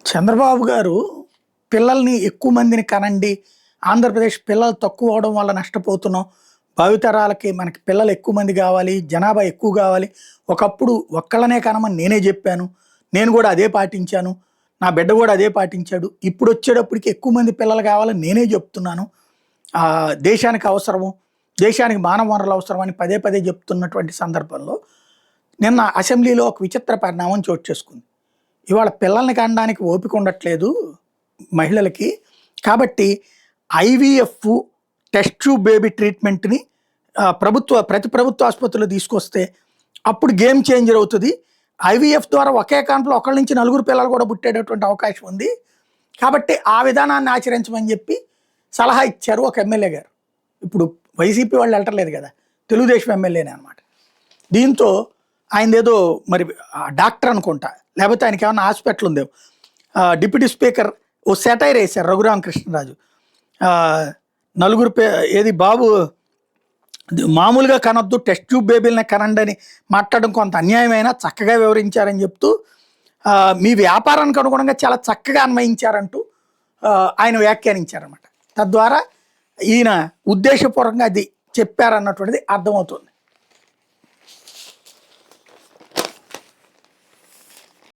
చంద్రబాబు గారు పిల్లల్ని ఎక్కువ మందిని కనండి. ఆంధ్రప్రదేశ్ పిల్లలు తక్కువ అవ్వడం వల్ల నష్టపోతున్నాం. భావితరాలకి మనకి పిల్లలు ఎక్కువ మంది గావాలి. జనాభా ఎక్కువ గావాలి. ఒకప్పుడు ఒక్కళ్ళనే కనమని నేనే జెప్పాను. నేను గూడా అదే పాటించాను. నా బిడ్డ గూడా అదే పాటించాడు. ఇప్పుడొచ్చేటప్పటికి ఎక్కువ మంది పిల్లలు గావాలని నేనే జెప్తున్నాను. దేశానికి అవసరము, దేశానికి మానవ వనరులు అవసరమని పదే పదే జెప్తున్నటువంటి సందర్భంలో నిన్న అసెంబ్లీలో ఒక విచిత్ర పరిణామం చోటు చేసుకుంది. ఇవాళ పిల్లల్ని కనడానికి ఓపిక ఉండట్లేదు మహిళలకి. కాబట్టి ఐవీఎఫ్ టెస్ట్ ట్యూబ్ బేబీ ట్రీట్మెంట్‌ని ప్రతి ప్రభుత్వ ఆసుపత్రిలో తీసుకొస్తే అప్పుడు గేమ్ చేంజర్ అవుతది. ఐవీఎఫ్ ద్వారా ఒకే కాన్పులో ఒకళ్ళ నుంచి నలుగురు పిల్లలు కూడా పుట్టేటటువంటి అవకాశం ఉంది. కాబట్టి ఆ విధానాన్ని ఆచరించమని చెప్పి సలహా ఇచ్చారు ఒక ఎమ్మెల్యే గారు. ఇప్పుడు వైసీపీ వాళ్ళు వెళ్ళట్లేదు కదా! తెలుగుదేశం ఎమ్మెల్యేనే అనమాట. దీంతో ఆయనదేదో మరి డాక్టర్ అనుకుంటా. లేకపోతే ఆయనకేమన్నా హాస్పిటల్ ఉందేమో. డిప్యూటీ స్పీకర్ ఓ సెటైర్ వేశారు రఘురామకృష్ణరాజు. నలుగురు ఏది బాబు మామూలుగా కనొద్దు, టెస్ట్ ట్యూబ్ బేబీలనే కనండి అని మాట్లాడడం కొంత అన్యాయమైనా చక్కగా వివరించారని చెప్తూ మీ వ్యాపారానికి అనుగుణంగా చాలా చక్కగా అన్వయించారంటూ ఆయన వ్యాఖ్యానించారన్నమాట. తద్వారా ఈయన ఉద్దేశపూర్వకంగా అది చెప్పారన్నటువంటిది అర్థమవుతుంది.